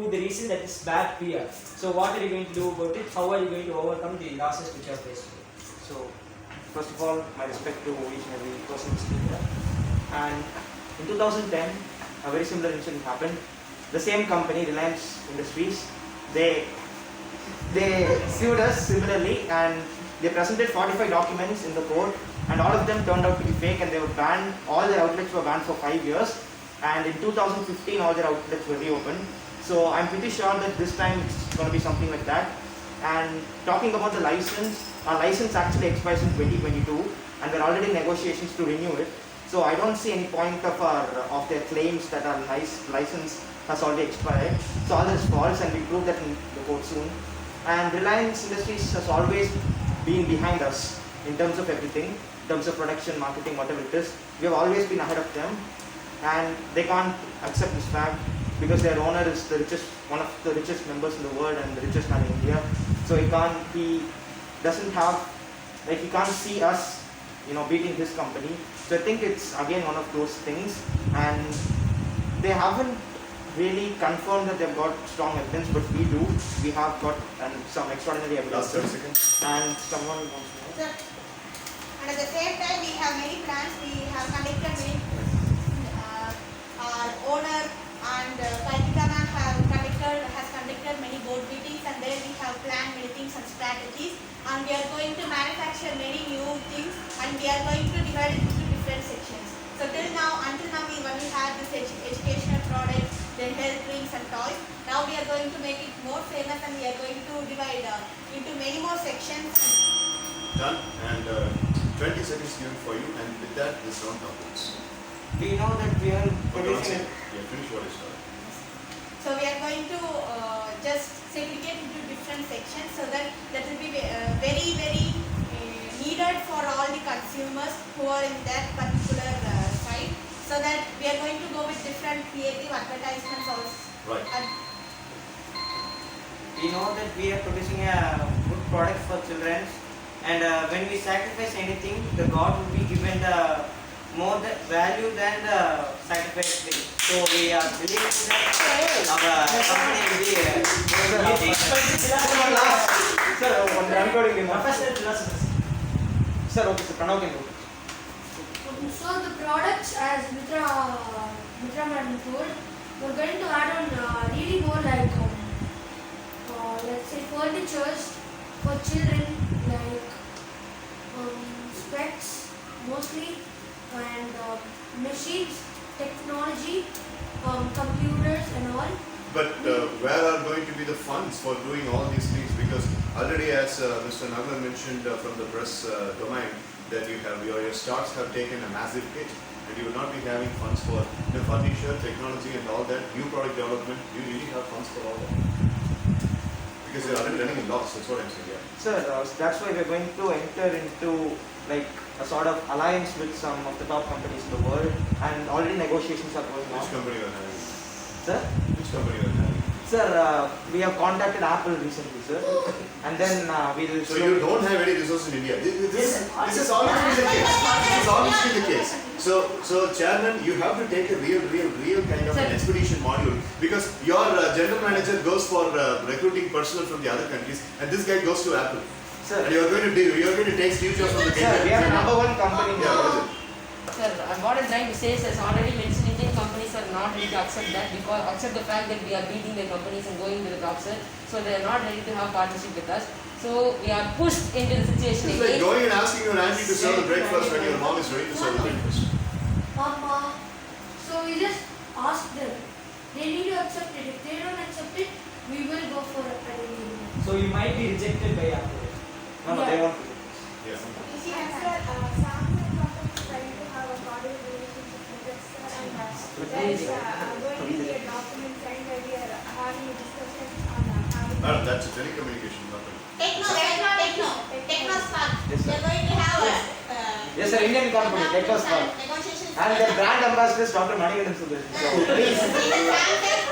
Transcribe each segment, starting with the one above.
to the reason that is bad PR. So what are you going to do about it? How are you going to overcome the losses which are faced? So, first of all, my respect to each and every person listening here. And in 2010, a very similar incident happened. The same company, Reliance Industries, they sued us similarly, and they presented 45 documents in the court, and all of them turned out to be fake, and they were banned. All their outlets were banned for 5 years, and in 2015 all their outlets were reopened. So I'm pretty sure that this time it's going to be something like that. And talking about the license, our license actually expires in 2022, and we're already in negotiations to renew it. So I don't see any point of their claims that our license has already expired. So all this is false, and we prove that in the court soon. And Reliance Industries has always been behind us in terms of everything, in terms of production, marketing, whatever it is. We have always been ahead of them, and they can't accept this fact because their owner is one of the richest members in the world and the richest man in India. So he can't see us, beating his company. So I think it's again one of those things, and they haven't really confirmed that they've got strong evidence, but we do. We have got some extraordinary evidence. Last 30 seconds. And someone wants to know. Sir, and at the same time, we have many plans. We have conducted many. Our owner and Kalpitana has conducted many board meetings, and there we have planned many things and strategies. And we are going to manufacture many new things, and we are going to divide it into different sections. So until now, we only had this educational products, then health drinks and toys. Now we are going to make it more famous, and we are going to divide into many more sections. Done. And 20 seconds given for you, and with that, this round concludes. We know that we are producing. Yeah, finish what you started. So we are going to just segregate into different sections, so that will be very, very needed for all the consumers who are in that particular site. So that we are going to go with different creative advertisements also. Right. We know that we are producing a good product for children, and when we sacrifice anything, the God will be given the more value than the sacrifice thing. So we are believing that our company will be Sir, one recording. Professional philosophers. Sir, okay, sir, Pranav can do. So the products, as Mitra madam told, we're going to add on really more like let's say furnitures for children, like specs mostly, and machines, technology, computers and all. But where are going to be the funds for doing all these things? Because already, as Mr. Nagman mentioned from the press domain, that your stocks have taken a massive hit, and you will not be having funds for furniture, technology, and all that new product development. You really have funds for all that because you're already running a loss. That's what I'm saying. Yeah. Sir, that's why we're going to enter into like a sort of alliance with some of the top companies in the world, and already negotiations are going on. Which company you are having? Sir? Which company you are having? Sir, we have contacted Apple recently, sir, and then we'll. So you don't have any resources in India. This is always been the case. This is always been the case. So Chairman, you have to take a real kind of an expedition module, because your general manager goes for recruiting personnel from the other countries, and this guy goes to Apple. Sir, And you are going to take Steve Jobs from the sir, we are the number one company in the Yeah, what world. is it? Sir, what I'm trying to say is, as already mentioned, Indian companies are not ready to accept that, because accept the fact that we are beating their companies and going to the top, sir. So they are not ready to have partnership with us. So we are pushed into the situation It's like again. going and asking your auntie to serve the breakfast when your mom is ready to serve the breakfast. So we just ask them. They need to accept it. If they don't accept it, we will go for a agreement. So you might be rejected by Apple. No, they won't. Yeah. You see, And sir, Samsung company is trying to have a cordial relationship with us, sir, and there is going to be a document signed where we are having a discussion on having. Madam, that's a telecommunication company. Technospark. Yes, sir. We are going to have Yes, sir, Indian company, Technospark. negotiations. And their brand ambassador is Dr. Manikandan Sudarshan. So please.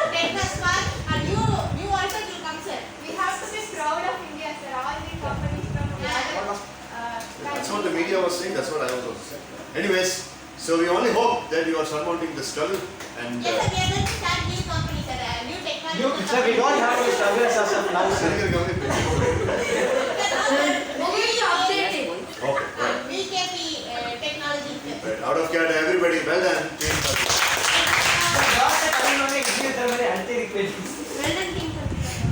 Technospark, and you also will come, sir. We have to be proud of India, sir. All the companies from the other. That's what the media was saying, that's what I was also saying. Anyways, so we only hope that you are surmounting the struggle, and Yes, sir, we are going to start new companies, sir. New technology. Sir, we don't have any struggles as of now, sir. Moving to updating. Okay, right. VKP technology. Right. Out of Canada, everybody, well done. Team Karthik. Well done, team.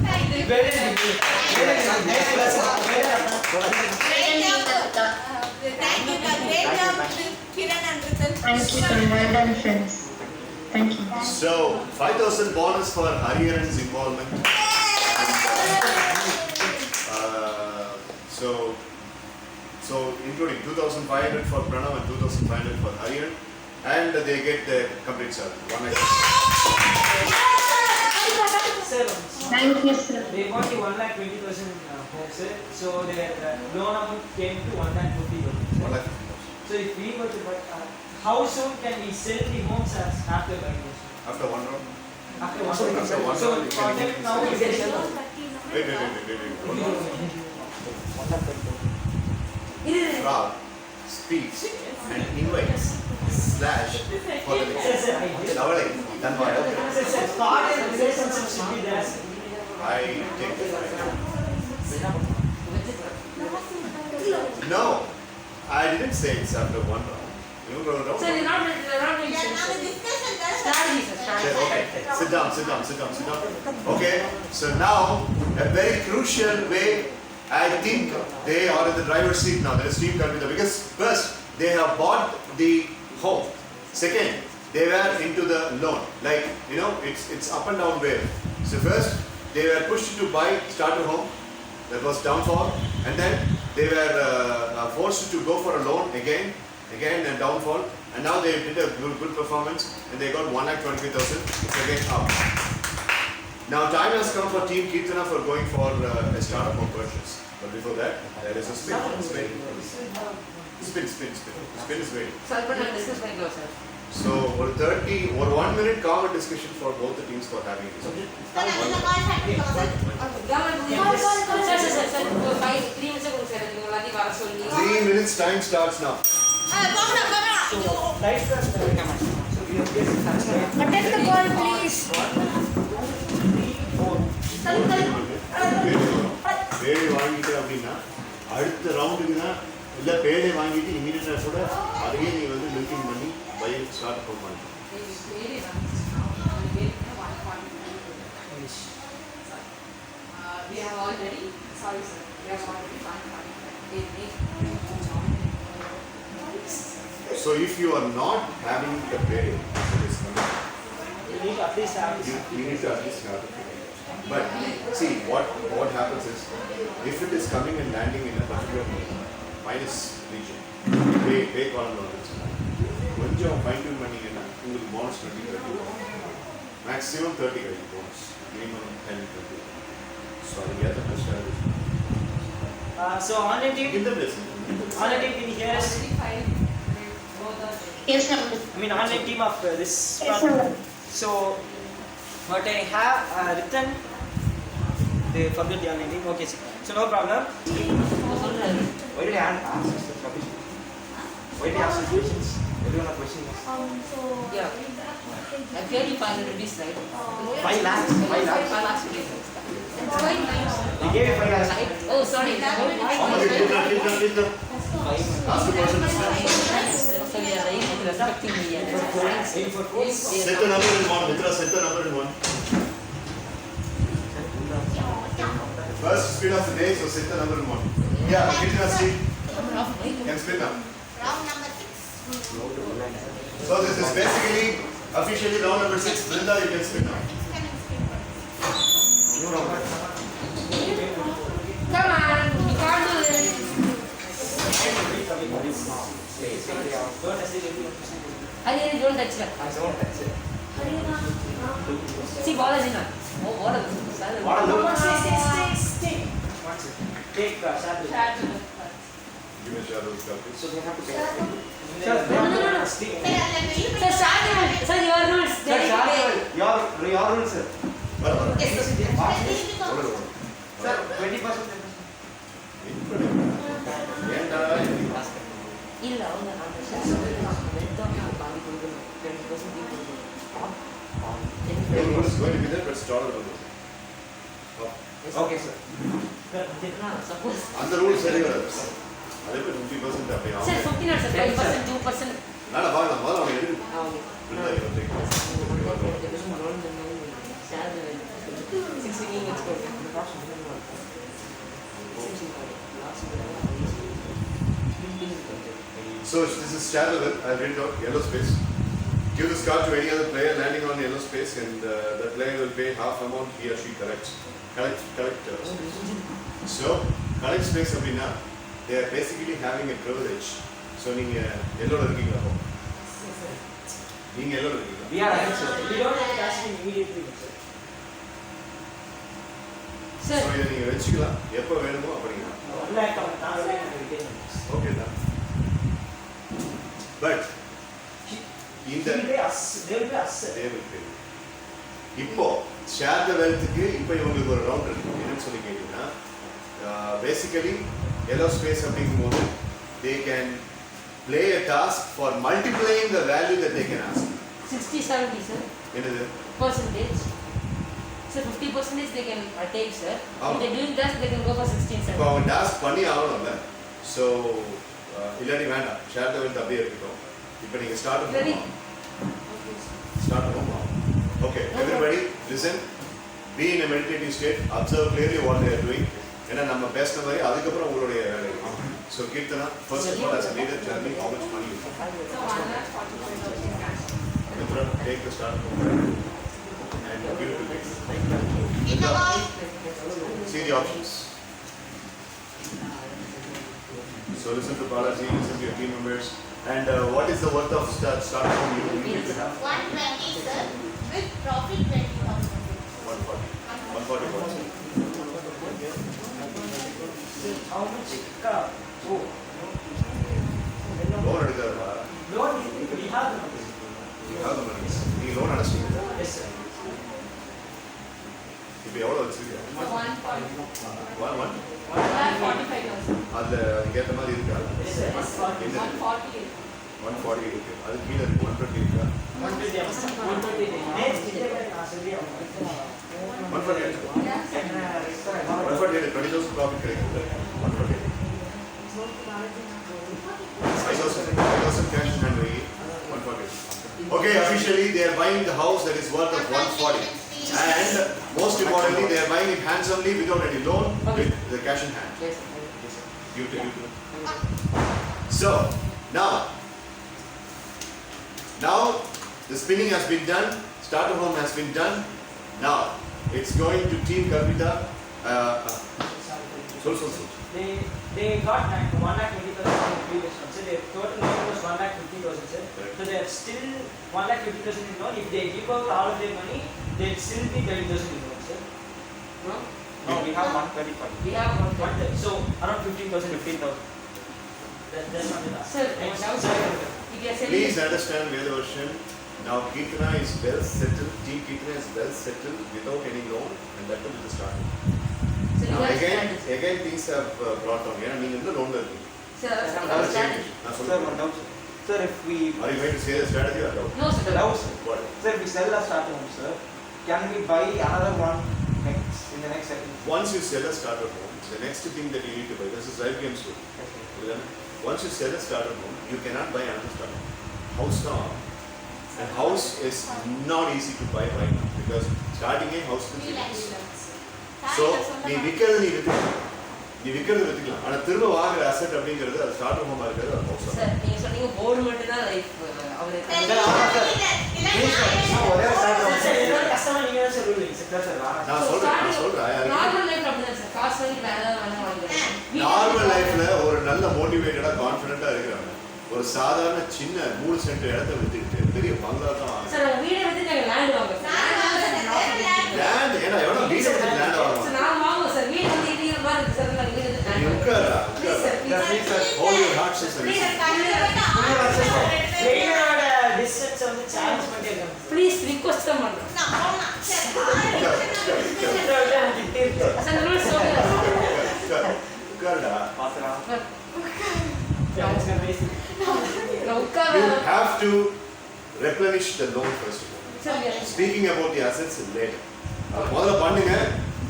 Thank you. Great job. Thank you. Great job, Kiran and Ritan. Thank you, sir. Well done, friends. Thank you. So, 5,000 bonus for Hariharan's involvement. So including 2,500 for Pranav and 2,500 for Hariharan, and they get the complete salary. One extra. Thank you, sir. They got the 1,20,000 homes, so their loan amount came to 1,50,000. 1,50,000. So if we were to buy, how soon can we sell the homes as after buying this? After one round? After one After year. one So round, you for can- them now we can sell. Wait. Rag speaks and invites slash for the next. Sir, I did. Lovely. Done by. Sir, start and relationship should be there. I take it. No, I didn't say it's after one round. You know, round. Sir, you're not going Yeah, now to the discussion does. strategy, sir, strategy. Okay, sit down. Okay, so now a very crucial way, I think they are in the driver's seat now. That is Team Kalpita, because first they have bought the home. Second, they were into the loan. Like, you know, it's up and down wave. So first they were pushed to buy starter home. That was downfall, and then they were forced to go for a loan again and downfall, and now they did a good performance and they got 1,20,000. It's again up. Now time has come for Team Kirtana for going for a startup home purchase. But before that, there is a spin. Spin is waiting. So I'll put a discuss my gloves, sir. So or 1 minute common discussion for both the teams for having this. Sir, I'm in the call center. Sir, 3 minutes ago, sir, you எல்லாத்தையும் வர சொல்லி 3 minutes time starts now. Attend the call, please. பேடை வாங்கிட்டு அப்படின்னா அடுத்த ரவுண்டுக்கு தான் இல்லை பேடை வாங்கிட்டு இமீடியட்டாக கூட அதையே நீ வந்து மில்கிங் பண்ணி பை ஸ்டார்ட் பண்ணலாம். we have already, sorry sir, we have already So if you are not having the பேடை that is coming, You need to at least have this. you need to at least have it. But see what happens is if it is coming and landing in a particular minus region, pay column கொஞ்சம் fine tune பண்ணீங்கன்னா உங்களுக்கு bonus 20-30 maximum 30 கிடைக்கும் bonus minimum 10-20. So அதுக்கு ஏற்ற best strategy. So online team, இந்த blessing. online team, can you hear us? Yes, sir. I mean online team of this Yes, part. sir. So what I have written, they forget the online team. Okay, so no problem. Why did I ask the rubbish? Why did I ask the questions? Everyone are questioning us. Yeah. I fairly 500 rupees, right? 5 lakhs. 5 lakhs. 5 lakhs rupees. It's quite nice. They gave you 5 lakhs. Oh, sorry. How much is it? Ask the person to start. So we are respecting me. Set the number in one. Mitra, set the number in one. First speed of the day, so set the number in one. Yeah, get your seat. Can split now. Round number 6. So this is basically officially round number 6. Brinda, you can split now. No problem. Come on, you can't do this. I really don't touch that. I don't touch it. See, ball is in her. Oh, what a silent. What a look. Take shadow. Give me a shadow calculate. So they have to pay. No. Sir, Sir, your rules. Sir, Very Shah, big. your rules, sir. Sir, 20%. ஏண்டா இல்ல அவங்க அந்த shares வெல்டம் பாதி கொடுக்கணும் 10% கொடுக்கணும் it's going to be there, but it's tolerable. Okay, sir. Suppose. அந்த rule சரி வராது. அதே மாதிரி 50% அப்படி Sir, ஆகும். 15 or 5%, 2%. நான் பார்க்கலாம் முதல்ல அவன் எடுக்கணும். Okay. இல்லை, இவன் take. So this is share level. I'll read it out. Yellow space. Give this card to any other player landing on yellow space, and the player will pay half amount he or she collects. Collect. So collect space அப்படின்னா they are basically having a privilege. So நீங்க yellowல இருக்கீங்களா? நீங்க yellowல இருக்கீங்களா? We are right, sir. We don't have cash in immediately, sir. Sir. So இதை நீங்க வச்சுக்கலாம். எப்போ வேணுமோ அப்படிங்களா? 1 lakh நான் retain. Okay தான். But இந்த They will pay us. They will pay us, sir. they will pay. இப்போ ஷேர் த வெல்த்துக்கு இப்போ இவங்களுக்கு ஒரு ரவுண்ட் இருக்கு. என்னன்னு சொல்லி கேட்டீங்கன்னா பேசிக்கலி yellow space அப்படிங்கும்போது they can play a task for multiplying the value that they can ask. 60-70, sir. என்னது? Percentage. So 50% they can take, sir. Oh. If they're doing that, they can go for 16-70. இப்போ அவங்க task பண்ணி ஆகணும்ல. So இல்லாட்டி வேண்டாம். Share the wealth அப்படியே இருக்கட்டும். இப்போ நீங்க ஸ்டார்ட் Ready? பண்ணுவோம். Okay, everybody listen. Be in a meditative state. Observe clearly what they are doing. ஏன்னா நம்ம பேசின மாதிரி அதுக்கப்புறம் உங்களுடைய வேலை. So Kirtana, first of all, as a leader, tell me how much money you have. Mitra, take the start and give it to me. See the options. So listen to Balaji, listen to your team members. And what is the worth of start from you need to have? 120, sir, with profit 20,000. 140. 140. How much? Oh. Loan எடுக்காதா? Loan, we have the money. You have the money. நீங்க loan அடைச்சிட்டீங்க. Yes, sir. இப்போ எவ்வளவு வச்சிருக்கீங்க? 145,000. அதுல அதுக்கேற்ற மாதிரி இருக்கா? Yes, sir. என்ன? 140. 140 இருக்கு. அது கீழே இருக்கு 120 இருக்கா? 120. Next, நான் சொல்லி 140 இருக்கு. 140 20,000 profit கிடைக்குது. 140. 5,000 cash in hand rate. 140. Okay, officially they are buying the house that is worth of 140. And most importantly, they are buying it handsomely without any loan, with the cash in hand. Yes, sir. You too. So now the spinning has been done, starter home has been done. Now it's going to Team Kalpita. So. They got 1,20,000 in the previous one. So their total loan was 1,50,000, sir. Correct. So they have still 1,50,000 in loan. If they give out all of their money, they'll still be 30,000 in loan, sir. No? No, we have 135. We have 130. So around 15,000, 15,000. That's not enough. Sir, Next, now, sir. if you are selling Please understand Vedavarsan. Now Kirtana is well settled. Team Kirtana is well settled without any loan, and that will be the start. so you Now are again things have brought down. Yeah, நீங்க இந்த loan இருக்கு. Sir, Now strategy. நான் Sir, சொல்றேன். one doubt, sir. Sir, if we Are you going to say the strategy or no? No, sir. doubt, sir. What? Sir, if we sell our starter home, sir, can we buy another one next in the next second? Once you sell a starter home, the next thing that you need to buy, this is live game story. Once you sell a starter home, you cannot buy another starter home. House now. And house is not easy to buy right now because starting a house is So நீ விக்கிறது வித்துக்கலாம். ஆனா திரும்ப வாங்குற asset அப்படிங்கிறது அது starter ஹோமா இருக்கிறது அது house. Sir, நீங்க சொன்னீங்க போர்டு மட்டும் தான் லைஃப் அவரு ஒரே starter home. Sir, இன்னொரு customer நீங்க தான் sir சொல்லுவீங்க. Sir, நான் சொல்றேன். நார்மல் லைஃப் அப்படிதான் சார். காசு வாங்கி வேற ஏதாவது வாங்குறாங்க. நார்மல் லைஃப்ல ஒரு நல்ல மோட்டிவேட்டடா கான்ஃபிடென்ட்டா இருக்கிறாங்க. ஒரு சாதாரண சின்ன 3 சென்ட் இடத்தை வித்துக்கிட்டு பெரிய பங்களா தான் வாங்குறாங்க. சார் உங்க வீடை வந்து நாங்க லேண்ட் வாங்குறோம். லேண்ட் ஏன்னா எவ்வளவு வீடு வித்து லேண்ட் சார் வாங்குவாங்க. நான் வாங்குவோம் சார். வீடு வந்து இடிக்கிற மாதிரி இருக்கு சார். நான் வீடு வந்து நீ லேண்ட் உட்காரா. Please sir Please, sir. Hold your heart sister. ட்ரெயினோட டிஸ்டன்ஸ் வந்து சேலஞ்ச் பண்ணிட்டே இருக்காங்க. ப்ளீஸ் ரிக்வெஸ்ட் தான் பண்றோம். சார் ரூல்ஸ் சொல்லுங்க. உட்காருடா. பாத்துறா. சார் Challenge कर रही நான் உட்கார You have to replenish the loan first of all. Sir Speaking about the assets later. அது முதல்ல பண்ணுங்க.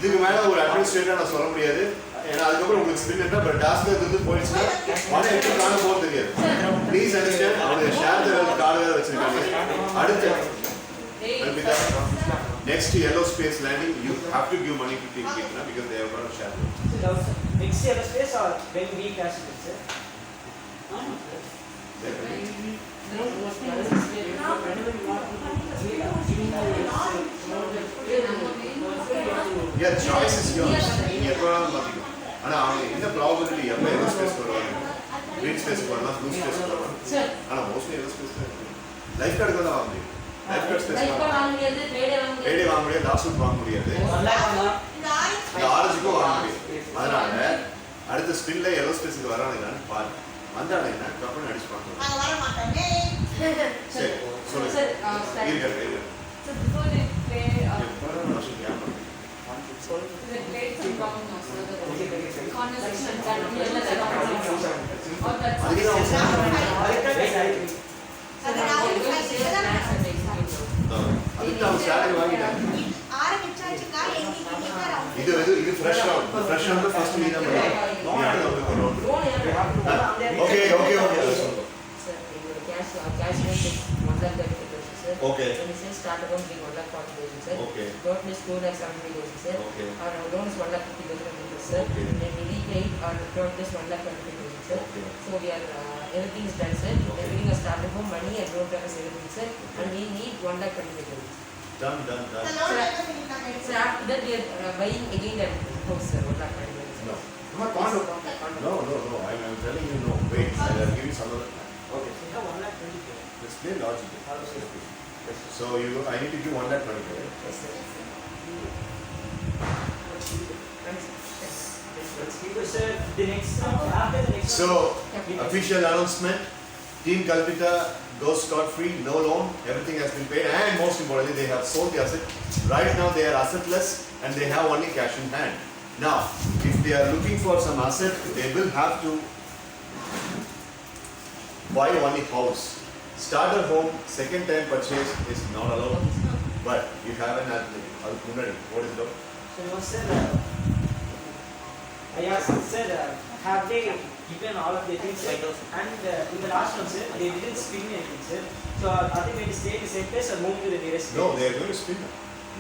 இதுக்கு மேல ஒரு அட்மினிஸ்ட்ரேட்டர் நான் சொல்ல முடியாது. ஏன்னா அதுக்கப்புறம் உங்களுக்கு ஸ்பின் என்ன பட் டாஸ்க் இருந்து போயிடுச்சுன்னா மன எப்படி காண போகிறது தெரியாது. Please understand. அவங்க ஷேர் கார்டு வேற வச்சிருக்காங்க. அடுத்து next yellow space landing you have to give money to team people because they have got a share. Next yellow space or when we cash it, sir? Yeah, choice is yours. ஆனா அவங்க என்ன probability எப்ப yellow space வருவாங்க, green space வரலாம், blue space வரலாம். ஆனா mostly yellow space தான் life card தான் வாங்க முடியும். லைஃப் கார்டு ஸ்பேஸ் வாங்க முடியாது, ட்ரேடே வாங்க முடியாது, லாஸ்ட் வாங்க முடியாது. இந்த ஆரஞ்சுக்கும் வாங்க முடியாது. அதனால அடுத்த ஸ்பின்ல yellow ஸ்பேஸ்க்கு வரானுங்கன்னு பாரு. வந்தானேன்னா கப்பன் அடிச்சு பாருங்க. நாங்க வர மாட்டோமே. சரி சொல்லுங்க. சார் இருங்க. So before they play, they played some common conversation that we are or that's அதுக்கு அவங்க ஸ்டார்ட் வாங்கிட்டாங்க. ஆரம்பிச்சாச்சுக்கா எங்க இது fresh round. Fresh round first நீ தான் பண்ணுங்க. Okay sir cash rate is 1,30,000 sir. Okay. When you say start account being 1,40,000 sir. Okay. Total is 2,70,000 sir. Okay. Our loan is 1,50,000 sir. Okay. Then we repay our total is 1,25,000 sir. Okay. So we are everything is done sir. Okay. Everything is started home money and loan terms everything sir. And we need 1,25,000. done. So after that we are buying again that house sir 1,25,000. No. No. I'm telling you no. Wait, I will give you some other. Okay. Let's play logic. So I need to give 1,25,000. Yes sir. Sir, the next after the next. So official announcement. Team Kalpita goes scot-free, no loan, everything has been paid, and most importantly, they have sold the asset. Right now, they are assetless and they have only cash in hand. Now, if they are looking for some asset, they will have to buy only house. Starter home, second time purchase is not allowed, but you have an asset. What is it? So no, sir, I asked, sir, have they given all of the things, and in the last one, sir, they didn't spin anything, sir. So are they going to stay in the same place or move to the nearest place? No, they are going to spin.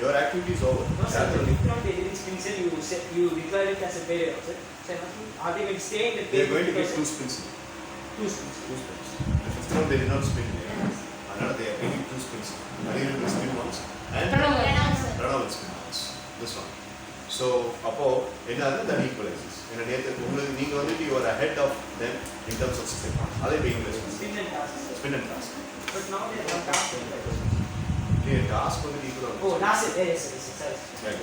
Your activity is over. No, sir, they didn't spin, sir. You declared it as a failure, sir. So are they going to stay in the They are place? going to get two spins. Two spins. Two spins. The fifth round they did not spin. Another they are getting two spins. Ariel will spin once and Pranav will spin once. This one. So appo enadhu that equalizes. In a நேத்து உங்களுக்கு நீங்க வந்துட்டு you are ahead of them in terms of spin. அதே equalizes. Spin and task. Spin and task. But now they are task. The task வந்து equal. Oh, last it. Yes, sorry. Right.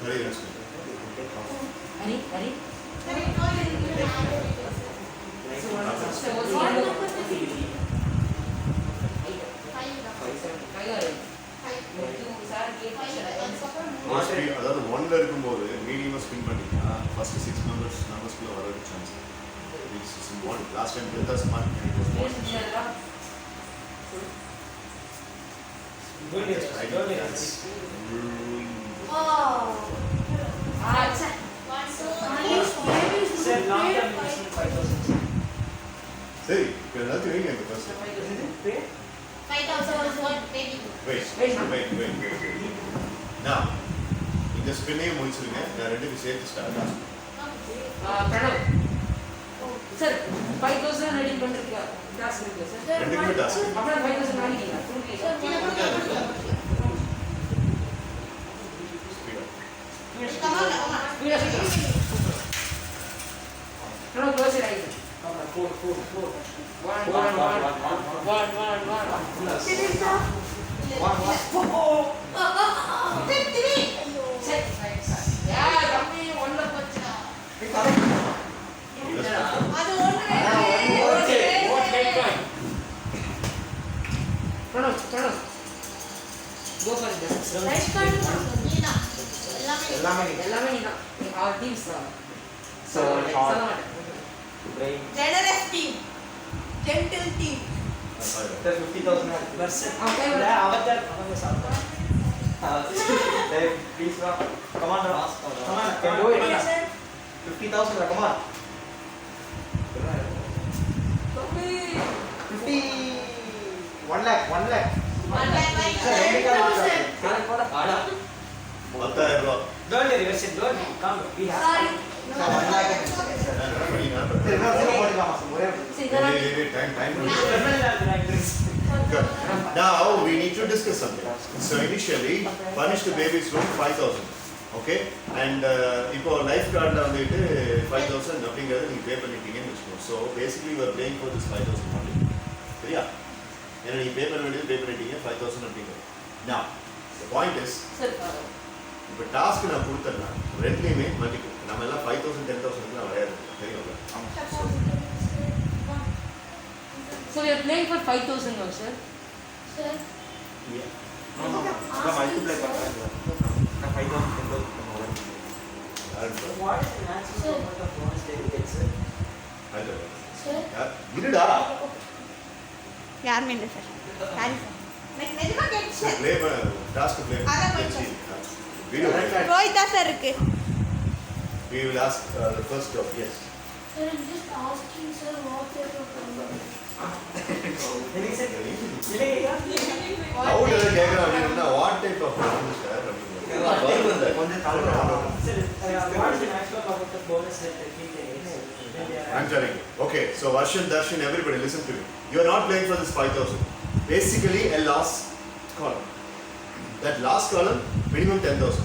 Very nice. Hari. So what's Mostly அதாவது 1ல இருக்கும்போது மீடியமா spin பண்ணிட்டா first 6 numbers-குள்ள வரது chance. This is one last time with us man it was one. Good news. Good news. Sir, long-term investment 5,000. சரி இப்போ எல்லாத்தையும் வைங்க இந்த first. 5,000 was what baby. Wait. Now, இந்த ஸ்பின்னையும் முடிச்சிருங்க. நான் ரெண்டுக்கு சேர்த்து ஸ்டார்ட் ஆகும். Pranav. Sir, 5,000 ready பண்ணிருக்கீங்க. டாஸ்க் இருக்கு சார். ரெண்டுக்குமே டாஸ்க். அப்புறம் 5,000 வாங்கிட்டீங்க. Come on. Pranav close your eyes. Four. 1. Yeah, தம்பி 1ல போச்சு. அது ஒண்ணு. Pranav. Go for it. Right card. நீதான். எல்லாமே நீதான். Our teams So, Generous team. Gentle team. Sir, 50,000 versus. Okay. Avatar. Hey, please, come on, Come on, can come do on, it. come on. 50,000, come on. 50, 1 lakh. 1 lakh, Sir, ரெண்டு கால் வாங்க. 10,000 ரூபா. Don't worry, Varshan, don't worry. Come, we have. Sorry. Sir, 1 lakh. சரி, இன்னொரு zero போட்டுக்கலாமா sir? ஒரே ஒரு See, there are Time. Definitely have the right drinks. Good. Now we need to discuss something. So initially, furnish the baby's room 5,000. Okay? And இப்போ life கார்டில் வந்துட்டு 5,000 அப்படிங்கிறது நீங்கள் பே பண்ணிட்டீங்கன்னு வச்சுக்கோங்க. So basically you are paying for this 5,000 only. சரியா? ஏன்னா நீங்கள் பே பண்ண வேண்டியது பே பண்ணிட்டீங்க 5,000 அப்படிங்கிறது. Now, the point is, sir, இப்போ டாஸ்க் நான் கொடுத்தேன்னா ரெண்டுலேயுமே மல்டிபிள். நம்ம எல்லாம் 5,000 10,000 வரையாது தெரியும்ல. so we are playing for 5,000 now, sir. Sir, No. இதை multiply பண்ணுறேன். நான் 5,000 10,000 பண்ணுவேன். யாருன்னு What is the maximum amount of bonus they will get, sir? அது sir. இருடா யாருமே இல்லை சார். Sorry sir. நிஜமா கேட்டுச்சு. ப்ளே பண்ண டாஸ்க் ப்ளே அதான் பண்ணி வீடியோ ரோஹித் தான் சார் இருக்கு. we will ask the first of yes. Sir, I'm just asking, sir, what type of company? Anything, sir? How do I கேக்குறேன் அப்படின்னா what type of business sir அப்படிங்கிறது கொஞ்சம் தாழ்வு. Sir, what is the maximum amount of bonus that they will get? I'm telling you. Okay, so Varshan, Darshan, everybody listen to me. You are not playing for this 5,000. Basically a last column. That last column minimum 10,000.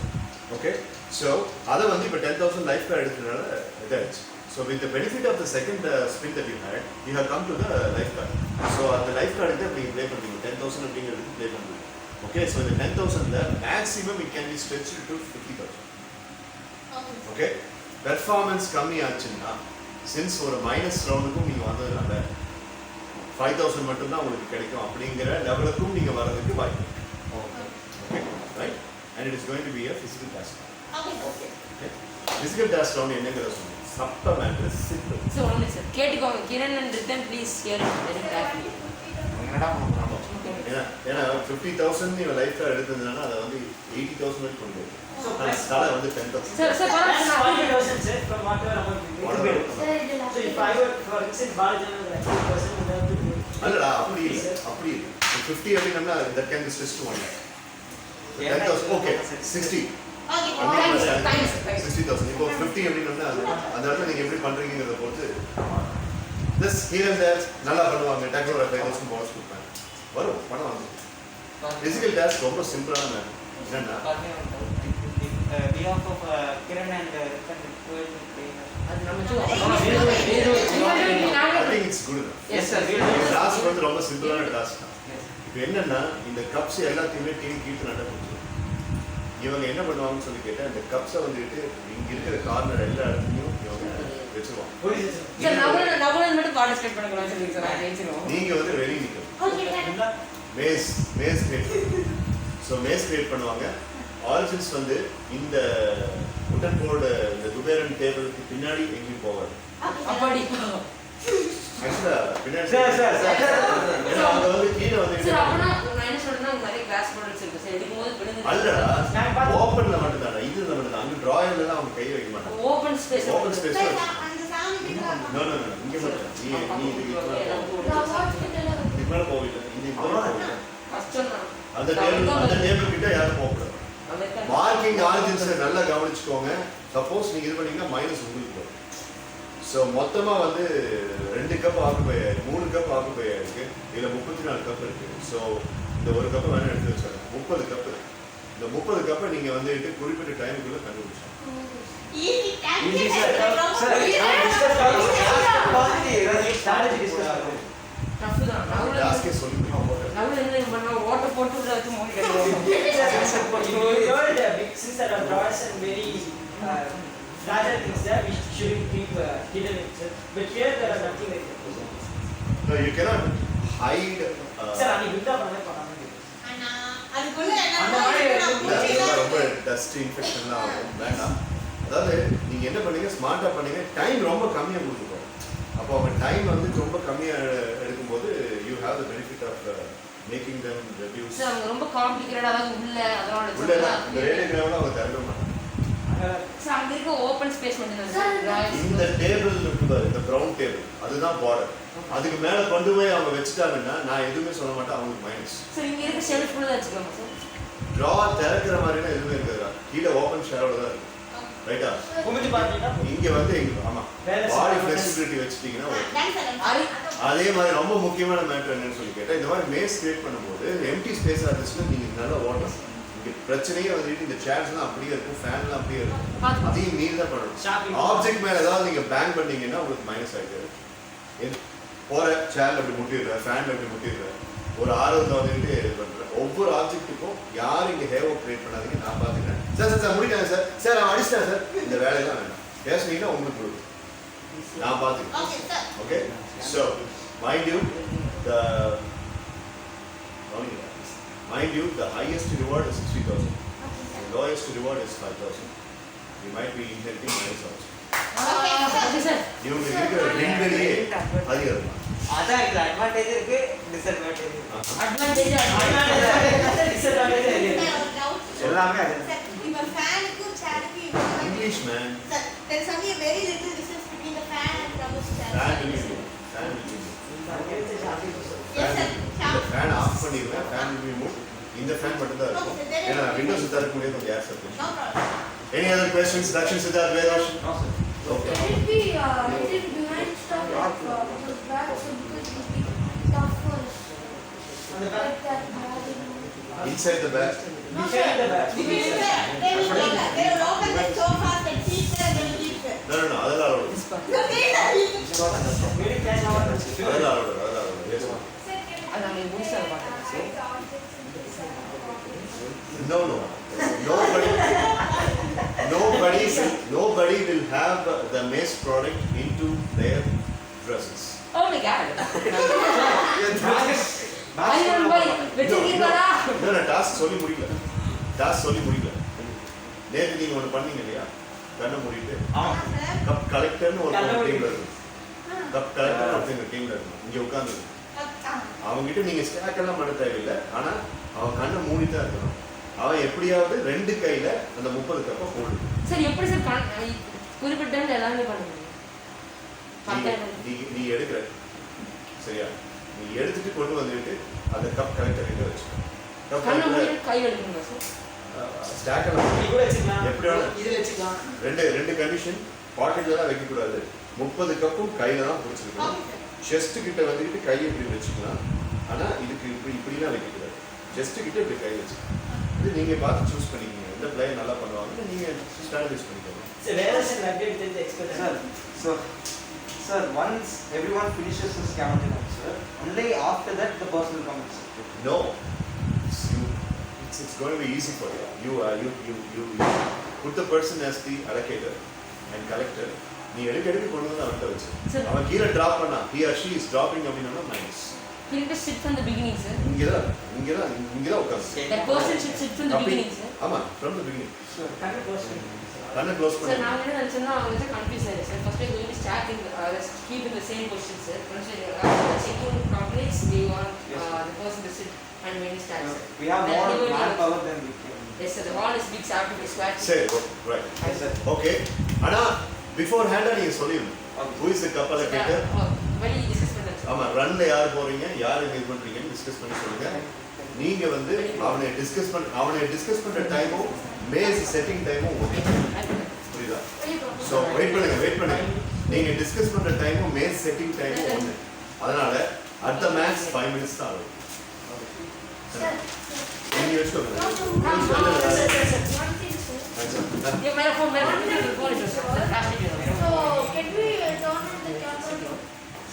Okay? So other வந்து இப்போ 10,000 life card எடுக்கிறதுனால இதாச்சு. So with the benefit of the second spin that you had, you have come to the life card. So அந்த life card இதை நீங்கள் play பண்ணுறீங்க 10,000 அப்படிங்கிறது play பண்ணுறீங்க. Okay, so இந்த 10,000ல maximum it can be stretched to 50,000. Okay? Performance கம்மி ஆச்சுன்னா since ஒரு மைனஸ் ரவுண்டுக்கும் நீங்கள் வந்ததுனால 5,000 மட்டும்தான் உங்களுக்கு கிடைக்கும் அப்படிங்கிற லெவலுக்கும் நீங்கள் வர்றதுக்கு வாய்ப்பு. Okay, right? And it is going to be a physical task. Okay. Okay? Physical task round என்னங்கிறத சொன்னேன். சப்ப matter simple. So only, sir. கேட்டுக்கோங்க, Kiran and Rhythm, please hear it very carefully. என்னடா பண்ணுறாங்க? ஏன்னா 50,000 நீங்கள் லைஃப் கார்டு எடுத்ததுனால அதை வந்து 80,000 வரைக்கும் கொண்டு போயிடும். ஆனால் தலை வந்து 10,000. Sir, sir, That's sir, 40,000, sir, from whatever amount we Whatever. paid. Sir, it will So if I were, for instance, Balajan was like 2%, we have to pay. அல்லடா அப்படி இல்லை அப்படி இல்லை 50 அப்படின்னா that can be stretched to 1 lakh. 10,000 okay 60 okay. Thanks, thanks. 60,000 இப்போ 50 அப்படின்னா அந்த இடத்துல நீங்கள் எப்படி பண்ணுறீங்கிறத பொறுத்து this here and there நல்லா பண்ணுவாங்க டேக்ல ஒரு 5,000 போனஸ் கொடுப்பாங்க வரும் பணம் வந்து பிசிக்கல் டாஸ்க் ரொம்ப சிம்பிளான மேட்டர் என்னன்னா behalf of Kiran and Ratan, அது நம்ம I think it's good enough. Yes, sir. Task வந்து ரொம்ப சிம்பிளான டாஸ்க் தான். இப்போ என்னன்னா இந்த கப்ஸ் எல்லாத்தையுமே டீம் கீட்டு நட்ட கொடுத்துரும். இவங்க என்ன பண்ணுவாங்கன்னு சொல்லி கேட்டால் இந்த கப்ஸை வந்துட்டு இங்க இருக்கிற கார்னர் எல்லா இடத்துலையும் இவங்க வச்சிருவாங்க. What is it, sir? Sir Nakulan மட்டும் பார்ட்டிசிபேட் பண்ணக்கூடாது சொல்லுங்க சார், நான் ஜெயிச்சிருவோம். நீங்க வந்து வெளியே நிற்கணும். Okay, sir. Maze create so maze create பண்ணுவாங்க. ஆரிஜின்ஸ் வந்து இந்த உடன் போர்டு இந்த குபேரன் டேபிளுக்கு பின்னாடி எங்கேயும் போவாது. அப்படி ஆக்சுவலா பின்னாடி ஏன்னா அவங்க வந்து கீழே சார், வந்து அப்பனா நான் என்ன சொல்றேன்னா நிறைய கிளாஸ் மாடல்ஸ் இருக்கு சார், எடுக்கும்போது விழுந்து அல்லடா ஓப்பன்ல மட்டும் தானே இது மட்டும் தான். அங்க டிராயர்ல எல்லாம் அவங்க கை வைக்க மாட்டாங்க. ஓபன் ஸ்பேஸ் ஓப்பன் ஸ்பேஸ் அந்த சாமி கிட்ட நோ இங்க மட்டும் நீ இதுக்கு Now, what can I do? இதுக்கு மேல போகல இந்த போகல கஷ்டம் தான். அந்த டேபிள் கிட்ட யாரும் போகக்கூடாது. மார்க்கிங் ஆரிஜின்ஸை நல்லா கவனிச்சுக்கோங்க. சப்போஸ் நீங்கள் இது பண்ணீங்கன்னா மைனஸ் உங்களுக்கு வரும். ஸோ மொத்தமாக வந்து 2 கப் ஆக்குபை 3 கப் ஆக்குபை இருக்குது. இதில் 34 கப் இருக்குது. ஸோ இந்த ஒரு கப்பை வேணால் எடுத்து வச்சாங்க 30 கப்பு. இந்த 30 கப்பை நீங்கள் வந்துட்டு குறிப்பிட்ட டைமுக்குள்ளே கண்டுபிடிச்சாங்க. Easy time. Easy, sir. Sir, strategy discuss பண்ணுவோம். டஃப் தான். டாஸ்கே சொல்லி நகுலன் என்ன பண்ணா வாட்டர் போட்டு உள்ள வச்சு மூடி கட்டுவாங்க. You told since there are drawers and very fragile things there, we shouldn't keep hidden it, sir. But here there are nothing like that. No, you cannot hide. Sir, I build up on that. அண்ணா அதுக்குள்ள அந்த மாதிரி என்ன ரொம்ப dust இன்ஃபெக்ஷன்லாம் ஆகும். வேண்டாம். அதாவது நீங்கள் என்ன பண்ணீங்க ஸ்மார்ட்டாக பண்ணீங்க. டைம் ரொம்ப கம்மியாக கொடுத்துருக்கோம். அப்போ அவங்க டைம் வந்து ரொம்ப கம்மியாக எடுக்கும்போது you have the benefit of making them reduce. Sir அவங்க ரொம்ப காம்ப்ளிகேட்டடா அதாவது உள்ள அதெல்லாம் உள்ள இந்த ரேடியோகிராம்ல அவங்க தரவே மாட்டாங்க. சார் அங்க இருக்க ஓபன் ஸ்பேஸ் மட்டும் தான் சார். இந்த டேபிள் இருக்கு பாரு, இந்த ப்ரௌன் டேபிள் அதுதான் பார்டர். அதுக்கு மேல கொண்டு போய் அவங்க வச்சுட்டாங்கன்னா நான் எதுவுமே சொல்ல மாட்டேன், அவங்களுக்கு மைனஸ். சார் இங்க இருக்க ஷெல்ஃப் ஃபுல்லா வச்சுக்கலாமா சார்? டிரா திறக்கிற மாதிரிலாம் எதுவுமே இருக்காதுடா, கீழே ஓப்பன் ஷேரோட தான் இருக்கு. ரைட்டா? குமிஞ்சு பார்த்தீங்கன்னா இங்க வந்து ஆமா பாடி ஃபிளெக்சிபிலிட்டி வச்சிட்டீங்கன்னா அதே மாதிரி ரொம்ப முக்கியமான மேட்டர் என்னன்னு சொல்லி கேட்டா, இந்த மாதிரி மேஸ் கிரியேட் பண்ணும்போது எம்டி ஸ்பேஸா இருந்துச்சுன்னா நீங்க நல்லா ஓட்டலாம். இங்க பிரச்சனையே வந்துட்டு இந்த சேர்ஸ்லாம் அப்படியே இருக்கும், ஃபேன்லாம் அப்படியே இருக்கும், அதையும் நீங்க தான் பண்ணணும். ஆப்ஜெக்ட் மேல ஏதாவது நீங்க பேங்க் பண்ணீங்கன்னா உங்களுக்கு மைனஸ் ஆயிட்டு போற சேர்ல அப்படி முட்டிடுற, ஃபேன்ல அப்படி முட்டிடுற, ஒரு ஆர்வத்தை வந்துட்டு இது பண்ற. ஒவ்வொரு ஆப்ஜெக்ட்டுக்கும் யாரும் இங்க ஹேவ் கிரியேட் பண்ணாதீங்க, நான் பாத்துக்கிறேன். சார் முடிக்காங்க சார், சார் நான் அடிச்சிட்டேன் சார், இந்த வேலையெல்லாம் வேண்டாம். பேசுனீங்கன்னா உங்களுக்கு கொடுக்கும், நான் பாத்துக்கிறேன். Okay, so mind you the highest reward is 60,000, the lowest reward is 5,000. You might be inheriting minus also. Okay sir. இவங்க இருக்கிற ரெண்டுலயே அதிகம். அதான் இதுல அட்வான்டேஜ் இருக்கு, டிஸ்அட்வான்டேஜ் இருக்கு. அட்வான்டேஜ் டிஸ்அட்வான்டேஜ் எல்லாமே அது. இப்ப ஃபேனுக்கும் சேருக்கும் English man. there is only a very little distance between the fan and the chair. Fan will be moved. Fan will be moved. Yes sir. இந்த ஃபேன் ஆஃப் பண்ணிடுவேன், fan will be moved. இந்த fan மட்டும் தான் இருக்கும். ஏன்னா Windows திறக்க முடியாது, கொஞ்சம் ஏர் circulation. No problem. Any other questions? Dakshin Siddharth Vedash? No sir. Okay. Can it be written behind stuff like the back, so because it would be tough for us? Like that bag, you know. Inside the bag. No sir. They will open the sofas and seats and they will leave it. No, அதெல்லாம் allowed. very cash out. அதெல்லாம் allowed. Yes. அது நம்ம புதுசா பார்த்தோம் sir. No. Nobody will have the Mace product into their dresses. Oh my god. Iron பாய் வெச்சிருக்கீங்களா? No, task சொல்லி முடியல. நேத்து நீங்க ஒண்ணு பண்ணீங்க இல்லையா, கண்ணை மூடிட்டு கப் கலெக்டர்னு ஒரு டீம்ல இருக்கு. கப் கலெக்டர் அப்படிங்கிற டீம்ல இருக்கு, இங்க உட்கார்ந்து அவங்க கிட்ட நீங்க ஸ்டாக் எல்லாம் பண்ண தேவையில்லை, ஆனா அவன் கண்ணை மூடிதான் இருக்கணும். அவன் எப்படியாவது 2 கையில அந்த 30 கப்பை போடு. சார் எப்படி சார் குறிப்பிட்ட எல்லாமே பண்ணுவீங்க? நீ எடுக்கிற சரியா, நீ எடுத்துட்டு கொண்டு வந்துட்டு அந்த கப் கலெக்டர் கிட்ட வச்சுக்கோ. கப் கண்ணை மூடி கலெக்டர் கை எடுக்கணுமா சார்? ஸ்டாக் எல்லாம் இது கூட வச்சுக்கலாம், எப்படி வேணும், இது வச்சுக்கலாம். ரெண்டு கண்டிஷன். பாக்கெட்ல தான் வைக்க கூடாது, 30 கப்பும் கையில தான் பிடிச்சிருக்கணும். செஸ்ட் கிட்ட வந்துட்டு கையை இப்படி வச்சுக்கலாம், ஆனா இதுக்கு இப்படிலாம் வைக்க கூடாது. செஸ்ட் கிட்ட இப்படி கை வச்சுக்கலாம். இது நீங்க பார்த்து சூஸ் பண்ணிக்கீங்க, எந்த பிளேயர் நல்லா பண்ணுவாங்க நீங்க ஸ்டாண்டர்டைஸ் பண்ணிக்கோங்க. So where is an update with the expert? Sir, once everyone finishes his countenance, sir, only after that the person will come and sit. No, it's going to be easy for you. You put the person as the allocator and collector. நீ எடுக்க கொண்டு வந்து அவன்கிட்ட வச்சு அவன் கீழே drop பண்ணா he or she is dropping அப்படின்னா minus. He need to sit from the beginning, sir. இங்கதான் உட்கார்ந்து. That person should sit from the beginning, sir. ஆமா, from the beginning. கண்ணை க்ளோஸ் பண்ணி. கண்ணை க்ளோஸ் Sir, பண்ணு. நான் என்ன நினைச்சேன்னா அவங்க வந்து கன்ஃபியூஸ் ஆயிடுச்சு sir. First going to start in keep in the same position, sir. Once checking complex, we want the person to sit and when he starts. We have Then more he will manpower than we can. Yes, sir. The hall is big, so I have to be square. சரி, right. Yes, sir. Okay. ஆனா before hand நீங்க சொல்லிடணும். Who is the couple allocator? வெளியே discuss பண்ணலாம் sir. ஆமா, ரன்ல யார் போறீங்க, யார் இது பண்றீங்கன்னு டிஸ்கஸ் பண்ணி சொல்லுங்க. நீங்க வந்து அவனை டிஸ்கஸ் பண்ற டைமும் மேஸ் செட்டிங் டைமும் ஓகே. புரியுதா? சோ வெயிட் பண்ணுங்க. நீங்க டிஸ்கஸ் பண்ற டைமும் மேஸ் செட்டிங் டைமும் ஒண்ணு. அதனால at the max 5 minutes தான் ஆகும். நீங்க வெச்சுக்கோங்க. One thing, sir. Yeah, my phone is sir. So, can we turn on the camera to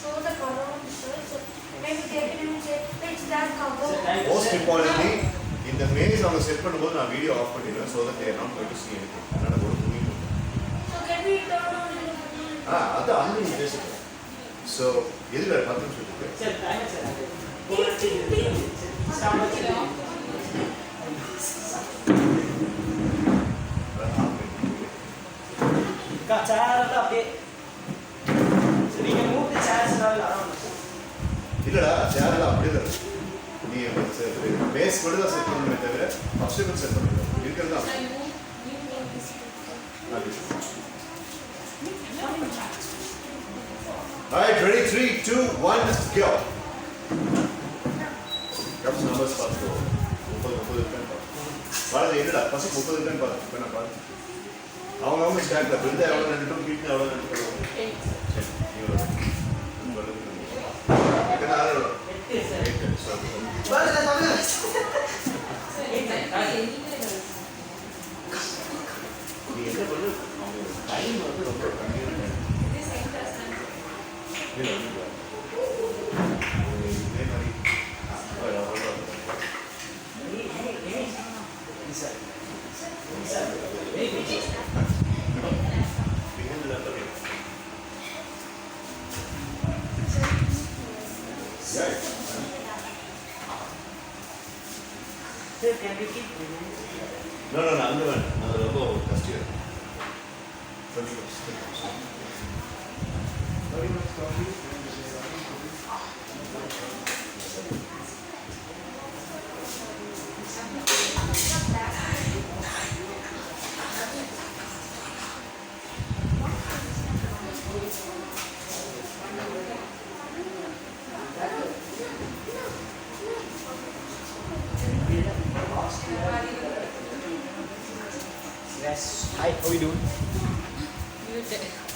show the cover of the shirt? So, maybe they can even say, it's that cover. Most importantly, இந்த maze அவங்க set பண்ணும்போது நான் video of பண்ணிடுவேன், so that they are not going to see anything. அதனால ஒரு துணி. So, can we turn on the அது அந்த நீங்க பேசுங்க. So, எதுல 10 நிமிஷம் இருக்கு. சரி, டைம் சார். ஸ்டார்ட் பண்ணிடலாம். சேர் அப்படியே. So நீங்க மூவ் தி சேர்ஸ் அரௌண்ட். இல்லடா, சேரல அப்படியே தான். நீ கேஸ் மட்டும் தான் செட் பண்ணணுமே தவிர ஆப்ஸ்டிகல் செட் பண்ணணும் இருக்கிறது தான். Alright, ready? 3, 2, 1, let's go. Cups numbers பார்த்து 30 இருக்கான்னு பாரு. பாரு என்னடா பசங்க 30 இருக்கான்னு பாரு. என்ன பாரு. அவங்க ஸ்டாக்ல பில்ட் எவ்வளவு நின்னுட்டு பீட்ல எவ்வளவு நின்னுட்டு. சரி. இவ்வளவு. எத்தனை ஆறு? 8 சார். 8 சார். பாரு நான் சொல்றேன். நீ என்ன பண்ணு? டைம் வந்து ரொம்ப கம்மியா இருக்கு. இதே மாதிரி No, அந்த வேணும். அது ரொம்ப கஷ்டம். Yes. Hi, how are you doing? Good.